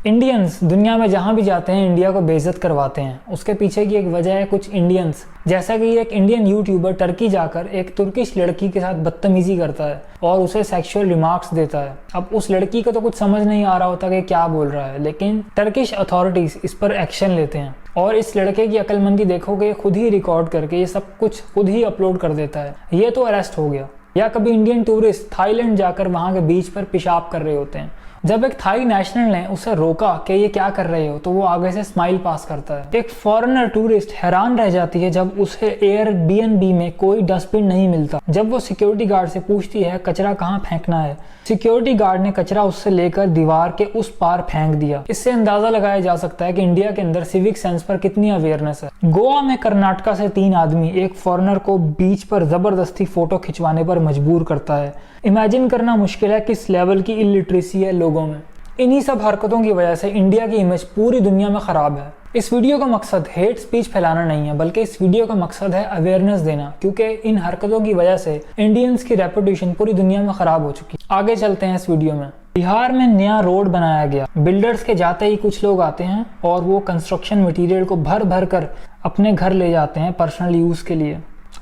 Indians दुनिया में जहाँ भी जाते हैं इंडिया को बेइज्जत करवाते हैं। उसके पीछे की एक वजह है कुछ इंडियंस, जैसा कि एक इंडियन यूट्यूबर टर्की जाकर एक तुर्किश लड़की के साथ बदतमीजी करता है और उसे सेक्सुअल रिमार्क्स देता है। अब उस लड़की को तो कुछ समझ नहीं आ रहा होता कि क्या बोल रहा है, लेकिन टर्किश अथॉरिटीज इस पर एक्शन लेते हैं और इस लड़के की अक्लमंदी देखोगे, खुद ही रिकॉर्ड करके ये सब कुछ खुद ही अपलोड कर देता है। ये तो अरेस्ट हो गया। या कभी इंडियन टूरिस्ट थाईलैंड जाकर वहाँ के बीच पर पेशाब कर रहे होते हैं, जब एक थाई नेशनल ने उसे रोका कि ये क्या कर रहे हो, तो वो आगे से स्माइल पास करता है। एक फॉरेनर टूरिस्ट हैरान रह जाती है जब उसे एयरबीएनबी में कोई डस्टबिन नहीं मिलता। जब वो सिक्योरिटी गार्ड से पूछती है कचरा कहाँ फेंकना है, सिक्योरिटी गार्ड ने कचरा उससे लेकर दीवार के उस पार फेंक दिया। इससे अंदाजा लगाया जा सकता है कि इंडिया के अंदर सिविक सेंस पर कितनी अवेयरनेस है। गोवा में कर्नाटका से 3 आदमी एक फॉरेनर को बीच पर जबरदस्ती फोटो खिंचवाने पर मजबूर करता है। इमेजिन करना मुश्किल है किस लेवल की इलिटरेसी है लोगों में। इन्हीं सब हरकतों की वजह से इंडिया की इमेज पूरी दुनिया में खराब है। इस वीडियो का मकसद हेट स्पीच फैलाना नहीं है, बल्कि इस वीडियो का मकसद है अवेयरनेस देना, क्योंकि इन हरकतों की वजह से इंडियंस की रेपुटेशन पूरी दुनिया में खराब हो चुकी है। आगे चलते हैं इस वीडियो में। बिहार में नया रोड बनाया गया। बिल्डर्स के जाते ही कुछ लोग आते हैं और वो कंस्ट्रक्शन मटेरियल को भर भर कर अपने घर ले जाते हैं पर्सनल यूज के लिए।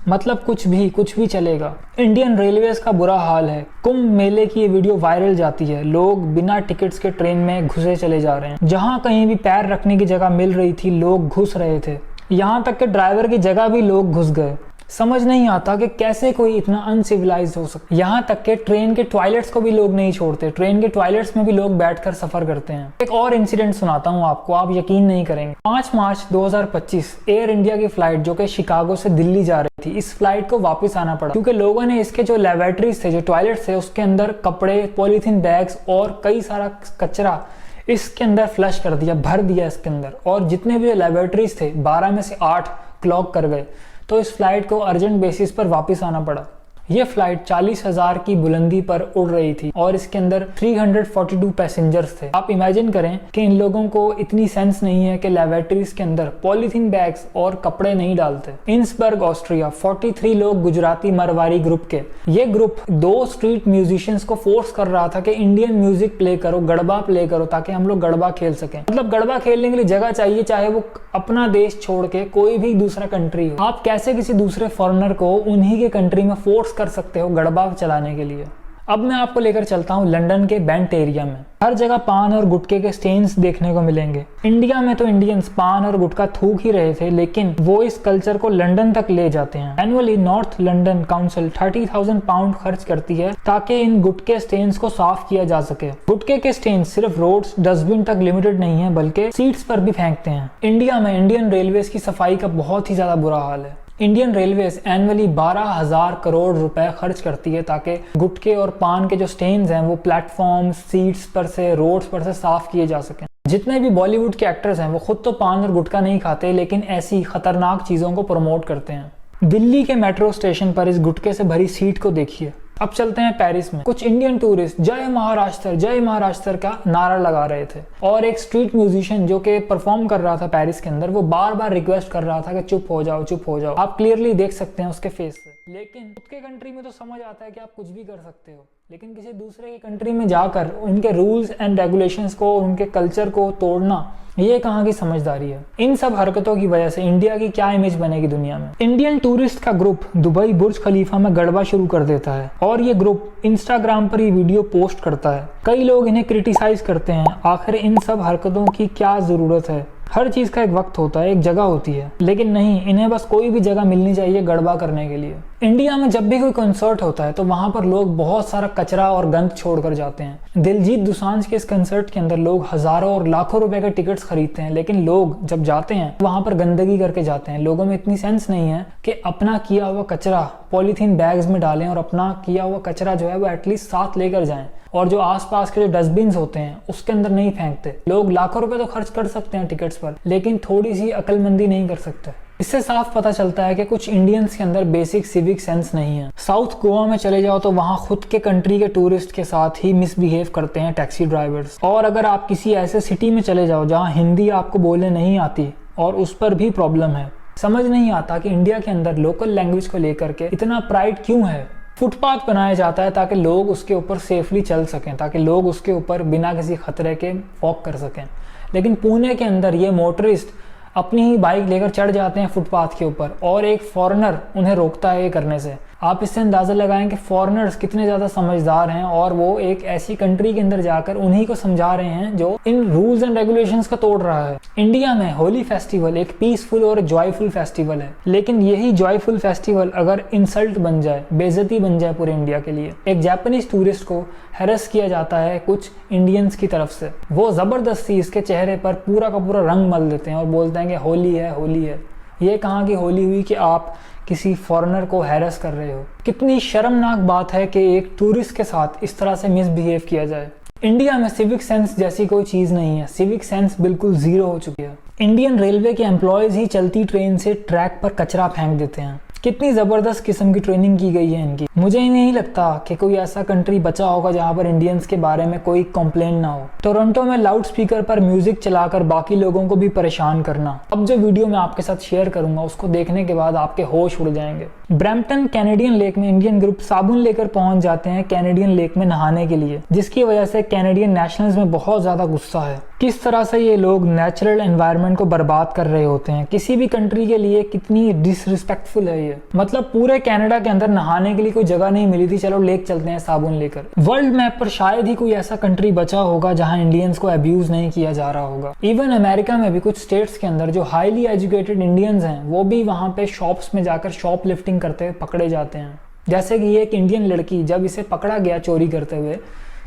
मतलब कुछ भी चलेगा। इंडियन रेलवेज का बुरा हाल है। कुंभ मेले की ये वीडियो वायरल जाती है। लोग बिना टिकट्स के ट्रेन में घुसे चले जा रहे हैं। जहां कहीं भी पैर रखने की जगह मिल रही थी, लोग घुस रहे थे। यहाँ तक कि ड्राइवर की जगह भी लोग घुस गए। समझ नहीं आता कि कैसे कोई इतना अनसिविलाइज्ड हो सकता है। यहाँ तक कि ट्रेन के टॉयलेट्स को भी लोग नहीं छोड़ते। ट्रेन के टॉयलेट्स में भी लोग बैठकर सफर करते हैं। एक और इंसिडेंट सुनाता हूँ आपको, आप यकीन नहीं करेंगे। 5 मार्च 2025 एयर इंडिया की फ्लाइट जो कि शिकागो से दिल्ली जा रही थी, इस फ्लाइट को वापस आना पड़ा क्योंकि लोगों ने इसके जो लेबोरेटरीज थे, जो टॉयलेट्स थे, उसके अंदर कपड़े, पॉलीथीन बैग्स और कई सारा कचरा इसके अंदर फ्लश कर दिया, भर दिया इसके अंदर। और जितने भी लेबोरेटरीज थे 12 में से 8 क्लॉग कर गए, तो इस फ्लाइट को अर्जेंट बेसिस पर वापस आना पड़ा। ये फ्लाइट 40,000 की बुलंदी पर उड़ रही थी और इसके अंदर 342 पैसेंजर्स थे। आप इमेजिन करें कि इन लोगों को इतनी सेंस नहीं है कि लेबोरेटरीज के अंदर पॉलीथीन बैग्स और कपड़े नहीं डालते। इंसबर्ग ऑस्ट्रिया 43 लोग गुजराती मरवारी ग्रुप के। ये ग्रुप 2 स्ट्रीट म्यूजिशियंस को फोर्स कर रहा था कि इंडियन म्यूजिक प्ले करो, गरबा प्ले करो, ताकि हम लोग गरबा खेल सकें। मतलब गरबा खेलने के लिए जगह चाहिए, चाहे वो अपना देश छोड़ के कोई भी दूसरा कंट्री हो। आप कैसे किसी दूसरे फॉरेनर को उन्हीं के कंट्री में फोर्स कर सकते हो गरबा चलाने के लिए। अब मैं आपको लेकर चलता हूँ लंदन के बेंट एरिया में। हर जगह पान और गुटखे के स्टेन्स देखने को मिलेंगे। इंडिया में तो इंडियंस पान और गुटखा थूक ही रहे थे, लेकिन वो इस कल्चर को लंदन तक ले जाते हैं। Annually north London council 30,000 pound खर्च करती है ताकि इन गुटके स्टेन्स को साफ किया जा सके। गुटके के स्टेन्स सिर्फ रोड्स, डस्टबिन तक लिमिटेड नहीं है, बल्कि सीट्स पर भी फेंकते हैं। इंडिया में इंडियन रेलवेज की सफाई का बहुत ही ज्यादा बुरा हाल है। इंडियन रेलवेज एनुअली 12,000 करोड़ रुपए खर्च करती है ताकि गुटखे और पान के जो स्टेन्स हैं वो प्लेटफॉर्म, सीट्स पर से, रोड्स पर से साफ किए जा सकें। जितने भी बॉलीवुड के एक्टर्स हैं वो खुद तो पान और गुटखा नहीं खाते, लेकिन ऐसी खतरनाक चीजों को प्रमोट करते हैं। दिल्ली के मेट्रो स्टेशन पर इस गुटखे से भरी सीट को देखिए। अब चलते हैं पेरिस में। कुछ इंडियन टूरिस्ट जय महाराष्ट्र का नारा लगा रहे थे और एक स्ट्रीट म्यूजिशियन जो कि परफॉर्म कर रहा था पेरिस के अंदर, वो बार बार रिक्वेस्ट कर रहा था कि चुप हो जाओ। आप क्लियरली देख सकते हैं उसके फेस से। लेकिन खुद के कंट्री में तो समझ आता है कि आप कुछ भी कर सकते हो, लेकिन किसी दूसरे के कंट्री में जाकर उनके रूल्स एंड रेगुलेशंस को, उनके कल्चर को तोड़ना, ये कहाँ की समझदारी है। इन सब हरकतों की वजह से इंडिया की क्या इमेज बनेगी दुनिया में। इंडियन टूरिस्ट का ग्रुप दुबई बुर्ज खलीफा में गड़बा शुरू कर देता है और ये ग्रुप इंस्टाग्राम पर ये वीडियो पोस्ट करता है। कई लोग इन्हें क्रिटिसाइज करते हैं। आखिर इन सब हरकतों की क्या जरूरत है? हर चीज का एक वक्त होता है, एक जगह होती है, लेकिन नहीं, इन्हें बस कोई भी जगह मिलनी चाहिए गड़बा करने के लिए। इंडिया में जब भी कोई कंसर्ट होता है तो वहां पर लोग बहुत सारा कचरा और गंद छोड़कर जाते हैं। दिलजीत दोसांझ के इस कंसर्ट के अंदर लोग हजारों और लाखों रुपए के टिकट्स खरीदते हैं, लेकिन लोग जब जाते हैं वहां पर गंदगी करके जाते हैं। लोगों में इतनी सेंस नहीं है कि अपना किया हुआ कचरा पॉलीथीन बैग्स में डालें और अपना किया हुआ कचरा जो है वो एटलीस्ट साथ लेकर जाएं, और जो आसपास के जो डस्टबिन होते हैं उसके अंदर नहीं फेंकते। लोग लाखों रुपए तो खर्च कर सकते हैं टिकट्स पर, लेकिन थोड़ी सी अक्लमंदी नहीं कर सकते। इससे साफ पता चलता है कि कुछ इंडियंस के अंदर बेसिक सिविक सेंस नहीं है। साउथ गोवा में चले जाओ तो वहाँ खुद के कंट्री के टूरिस्ट के साथ ही मिसबिहेव करते हैं टैक्सी ड्राइवर्स। और अगर आप किसी ऐसे सिटी में चले जाओ जहाँ हिंदी आपको बोलने नहीं आती और उस पर भी प्रॉब्लम है। समझ नहीं आता कि इंडिया के अंदर लोकल लैंग्वेज को लेकर के इतना प्राइड क्यों है। फुटपाथ बनाया जाता है ताकि लोग उसके ऊपर सेफली चल सकें, ताकि लोग उसके ऊपर बिना किसी खतरे के वॉक कर सकें। लेकिन पुणे के अंदर ये मोटरिस्ट अपनी ही बाइक लेकर चढ़ जाते हैं फुटपाथ के ऊपर और एक फॉरेनर उन्हें रोकता है ये करने से। आप इससे अंदाज़ा लगाएं कि फॉरेनर्स कितने ज़्यादा समझदार हैं और वो एक ऐसी कंट्री के अंदर जाकर उन्हीं को समझा रहे हैं जो इन रूल्स एंड रेगुलेशंस को तोड़ रहा है। इंडिया में होली फेस्टिवल एक पीसफुल और जॉयफुल फेस्टिवल है, लेकिन यही जॉयफुल फेस्टिवल अगर इंसल्ट बन जाए, बेइज्जती बन जाए पूरे इंडिया के लिए। एक जापानीज टूरिस्ट को हैरेस किया जाता है कुछ इंडियंस की तरफ से, वो ज़बरदस्ती इसके चेहरे पर पूरा का पूरा रंग मल देते हैं और बोलते हैं कि होली है, होली है। ये कहाँ की होली हुई कि आप किसी फॉरेनर को हैरेस कर रहे हो। कितनी शर्मनाक बात है कि एक टूरिस्ट के साथ इस तरह से मिसबिहेव किया जाए। इंडिया में सिविक सेंस जैसी कोई चीज़ नहीं है, सिविक सेंस बिल्कुल ज़ीरो हो चुकी है। इंडियन रेलवे के एम्प्लॉयज़ ही चलती ट्रेन से ट्रैक पर कचरा फेंक देते हैं। कितनी ज़बरदस्त किस्म की ट्रेनिंग की गई है इनकी। मुझे ही नहीं लगता कि कोई ऐसा कंट्री बचा होगा जहाँ पर इंडियंस के बारे में कोई कंप्लेंट ना हो। टोरंटो में लाउड स्पीकर पर म्यूजिक चलाकर बाकी लोगों को भी परेशान करना। अब जो वीडियो मैं आपके साथ शेयर करूंगा उसको देखने के बाद आपके होश उड़ जाएंगे। ब्रैम्पटन कैनेडियन लेक में इंडियन ग्रुप साबुन लेकर पहुंच जाते हैं कैनेडियन लेक में नहाने के लिए, जिसकी वजह से कैनेडियन नेशनल्स में बहुत ज़्यादा गुस्सा है। किस तरह से ये लोग नेचुरल एनवायरनमेंट को बर्बाद कर रहे होते हैं। किसी भी कंट्री के लिए कितनी डिसरिस्पेक्टफुल है ये। मतलब पूरे कनाडा के अंदर नहाने के लिए कोई जगह नहीं मिली थी, चलो लेक चलते हैं साबुन लेकर। वर्ल्ड मैप पर शायद ही कोई ऐसा कंट्री बचा होगा जहां इंडियंस को अब्यूज नहीं किया जा रहा होगा। इवन अमेरिका में भी कुछ स्टेट्स के अंदर जो हाईली एजुकेटेड इंडियंस हैं वो भी वहां पे शॉप्स में जाकर शॉप लिफ्टिंग करते हुए पकड़े जाते हैं। जैसे कि ये एक इंडियन लड़की, जब इसे पकड़ा गया चोरी करते हुए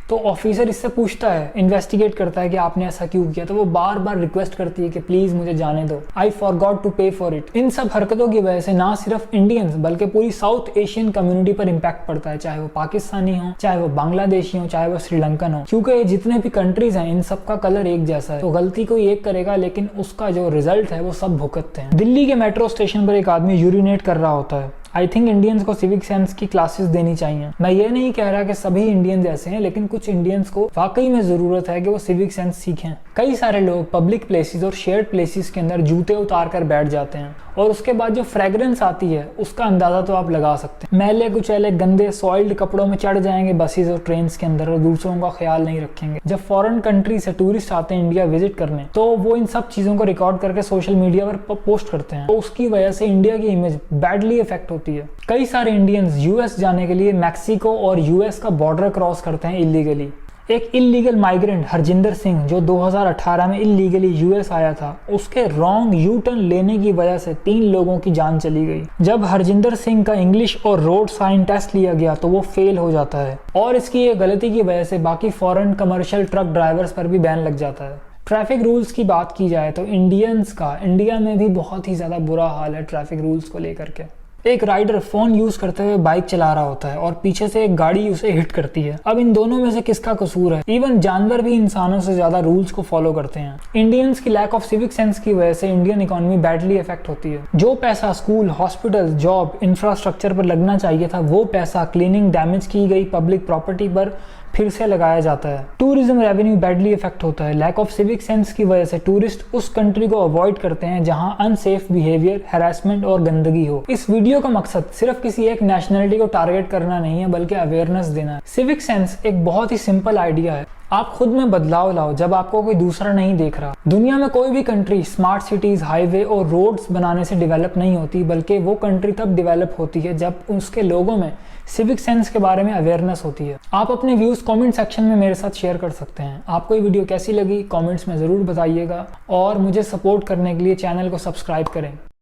तो ऑफिसर इससे पूछता है, इन्वेस्टिगेट करता है कि आपने ऐसा क्यों किया, तो वो बार बार रिक्वेस्ट करती है कि प्लीज मुझे जाने दो, आई फॉरगॉट टू पे फॉर इट। इन सब हरकतों की वजह से ना सिर्फ इंडियंस बल्कि पूरी साउथ एशियन कम्युनिटी पर इम्पैक्ट पड़ता है, चाहे वो पाकिस्तानी हो, चाहे वो बांग्लादेशी हो, चाहे वो श्रीलंकन हो। क्योंकि जितने भी कंट्रीज हैं इन सब का कलर एक जैसा है, तो गलती कोई एक करेगा लेकिन उसका जो रिजल्ट है वो सब भुगतते हैं। दिल्ली के मेट्रो स्टेशन पर एक आदमी यूरिनेट कर रहा होता है। आई थिंक इंडियंस को सिविक सेंस की क्लासेस देनी चाहिए। मैं ये नहीं कह रहा कि सभी इंडियंस ऐसे हैं, लेकिन कुछ इंडियंस को वाकई में जरूरत है कि वो सिविक सेंस सीखें। कई सारे लोग पब्लिक प्लेसेस और शेयर्ड प्लेसेस के अंदर जूते उतार कर बैठ जाते हैं और उसके बाद जो फ्रेग्रेंस आती है उसका अंदाजा तो आप लगा सकते हैं। मैले कुचैले गंदे सॉइल्ड कपड़ों में चढ़ जाएंगे बसेस और ट्रेन के अंदर और दूसरों का ख्याल नहीं रखेंगे। जब फॉरेन कंट्री से टूरिस्ट आते हैं इंडिया विजिट करने तो वो इन सब चीजों को रिकॉर्ड करके सोशल मीडिया पर पोस्ट करते हैं, तो उसकी वजह से इंडिया की इमेज बैडली इफेक्ट होती है। कई सारे इंडियंस यूएस जाने के लिए मैक्सिको और यूएस का बॉर्डर क्रॉस करते हैं इलीगली। एक इलीगल माइग्रेंट हरजिंदर सिंह जो 2018 में इलीगली यूएस आया था, उसके रॉन्ग यू टर्न लेने की वजह से 3 लोगों की जान चली गई। जब हरजिंदर सिंह का इंग्लिश और रोड साइन टेस्ट लिया गया तो वो फेल हो जाता है और इसकी ये गलती की वजह से बाकी फॉरेन कमर्शियल ट्रक ड्राइवर्स पर भी बैन लग जाता है। ट्रैफिक रूल्स की बात की जाए तो इंडियंस का इंडिया में भी बहुत ही ज़्यादा बुरा हाल है ट्रैफिक रूल्स को लेकर के। एक राइडर फोन यूज करते हुए बाइक चला रहा होता है और पीछे से एक गाड़ी उसे हिट करती है। अब इन दोनों में से किसका कसूर है? इवन जानवर भी इंसानों से ज्यादा रूल्स को फॉलो करते हैं। इंडियंस की लैक ऑफ सिविक सेंस की वजह से इंडियन इकोनॉमी बैडली इफेक्ट होती है। जो पैसा स्कूल, हॉस्पिटल, जॉब, इंफ्रास्ट्रक्चर पर लगना चाहिए था वो पैसा क्लीनिंग डैमेज की गई पब्लिक प्रॉपर्टी पर फिर से लगाया जाता है। टूरिज्म रेवेन्यू बैडली इफेक्ट होता है। लैक ऑफ सिविक सेंस की वजह से टूरिस्ट उस कंट्री को अवॉइड करते हैं जहां अनसेफ बिहेवियर, हैरेसमेंट और गंदगी हो। इस वीडियो का मकसद सिर्फ किसी एक नेशनलिटी को टारगेट करना नहीं है बल्कि अवेयरनेस देना है। सिविक सेंस एक बहुत ही सिंपल आइडिया है। आप खुद में बदलाव लाओ जब आपको कोई दूसरा नहीं देख रहा। दुनिया में कोई भी कंट्री स्मार्ट सिटीज, हाईवे और रोड्स बनाने से डेवलप नहीं होती, बल्कि वो कंट्री तब डेवलप होती है जब उसके लोगों में सिविक सेंस के बारे में अवेयरनेस होती है। आप अपने व्यूज कमेंट सेक्शन में मेरे साथ शेयर कर सकते हैं। आपको ये वीडियो कैसी लगी कमेंट्स में ज़रूर बताइएगा और मुझे सपोर्ट करने के लिए चैनल को सब्सक्राइब करें।